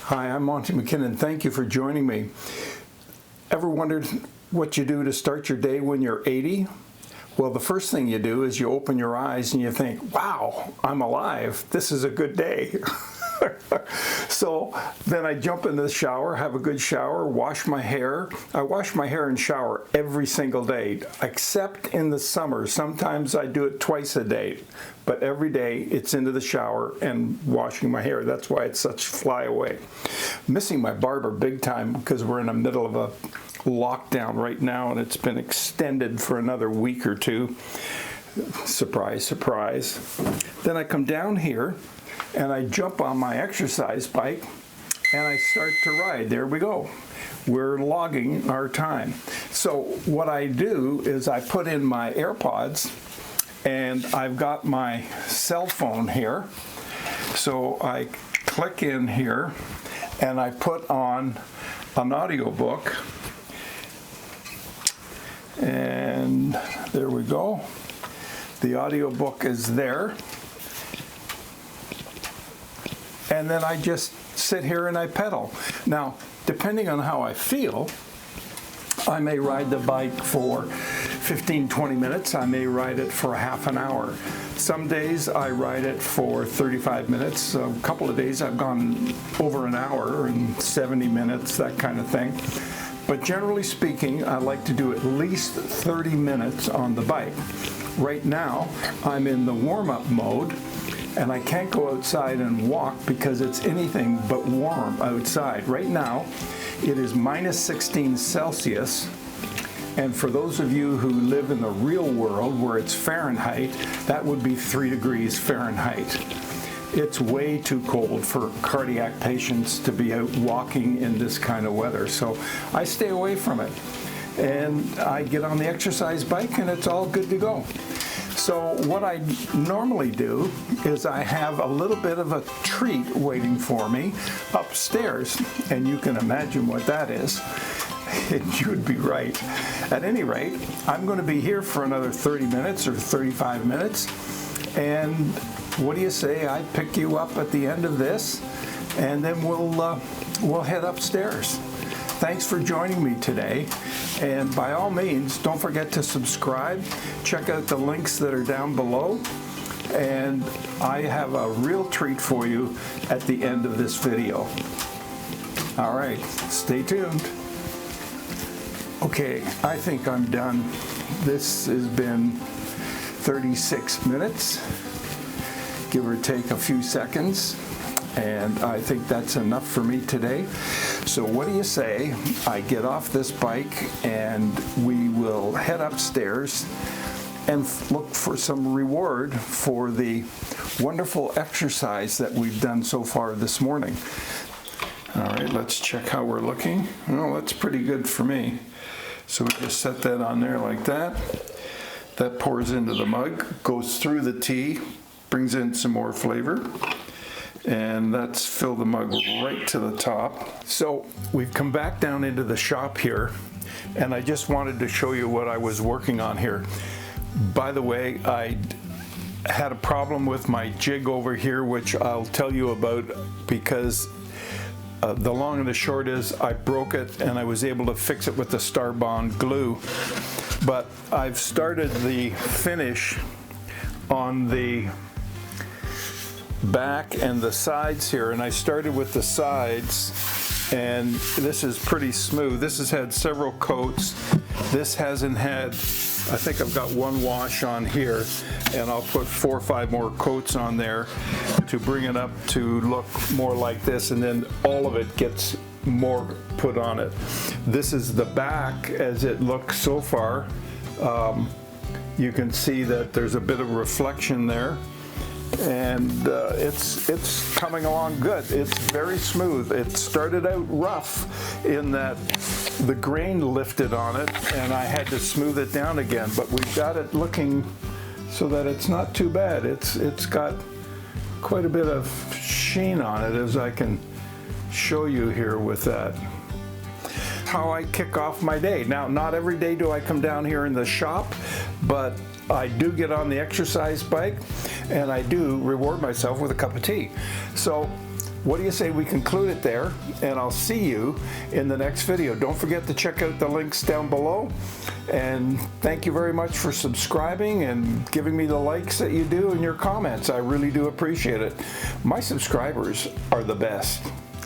Hi, I'm Monty McKinnon. Thank you for joining me. Ever wondered what you do to start your day when you're 80? Well, the first thing you do is you open your eyes and you think, wow, I'm alive. This is a good day. So then I jump into the shower, have a good shower, wash my hair. I wash my hair and shower every single day, except in the summer. Sometimes I do it twice a day, but every day it's into the shower and washing my hair. That's why it's such flyaway. Missing my barber big time because we're in the middle of a lockdown right now and it's been extended for another week or two. Surprise, surprise. Then I come down here and I jump on my exercise bike and I start to ride. There we go. We're logging our time. So what I do is I put in my AirPods and I've got my cell phone here. So I click in here and I put on an audiobook. And there we go. The audiobook is there. And then I just sit here and I pedal. Now, depending on how I feel, I may ride the bike for 15, 20 minutes. I may ride it for a half an hour. Some days I ride it for 35 minutes. A couple of days I've gone over an hour and 70 minutes, that kind of thing. But generally speaking, I like to do at least 30 minutes on the bike. Right now, I'm in the warm-up mode. And I can't go outside and walk because it's anything but warm outside. Right now, it is minus 16 Celsius. And for those of you who live in the real world where it's Fahrenheit, that would be 3 degrees Fahrenheit. It's way too cold for cardiac patients to be out walking in this kind of weather. So I stay away from it. And I get on the exercise bike and it's all good to go. So what I normally do is I have a little bit of a treat waiting for me upstairs, and you can imagine what that is. And you would be right. At any rate, I'm going to be here for another 30 minutes or 35 minutes, and what do you say I pick you up at the end of this, and then we'll head upstairs. Thanks for joining me today, and by all means, don't forget to subscribe. Check out the links that are down below, and I have a real treat for you at the end of this video. All right, stay tuned. Okay, I think I'm done. This has been 36 minutes, give or take a few seconds. And I think that's enough for me today. So what do you say I get off this bike and we will head upstairs and look for some reward for the wonderful exercise that we've done so far this morning. All right, let's check how we're looking. Well, that's pretty good for me. So we just set that on there like that. That pours into the mug, goes through the tea, brings in some more flavor. And that's fill the mug right to the top. So we've come back down into the shop here, and I just wanted to show you what I was working on here. By the way, I had a problem with my jig over here, which I'll tell you about because the long and the short is I broke it and I was able to fix it with the Starbond glue. But I've started the finish on the back and the sides here, and I started with the sides, and this is pretty smooth. This has had several coats. This hasn't had, I think I've got one wash on here, and I'll put 4 or 5 more coats on there to bring it up to look more like this, and then all of it gets more put on it. This is the back as it looks so far. You can see that there's a bit of reflection there. And it's coming along good. It's very smooth. It started out rough in that the grain lifted on it and I had to smooth it down again, but we've got it looking so that it's not too bad. It's got quite a bit of sheen on it, as I can show you here with that. How I kick off my day. Now, not every day do I come down here in the shop, but I do get on the exercise bike and I do reward myself with a cup of tea. So what do you say we conclude it there, and I'll see you in the next video. Don't forget to check out the links down below, and thank you very much for subscribing and giving me the likes that you do and your comments. I really do appreciate it. My subscribers are the best.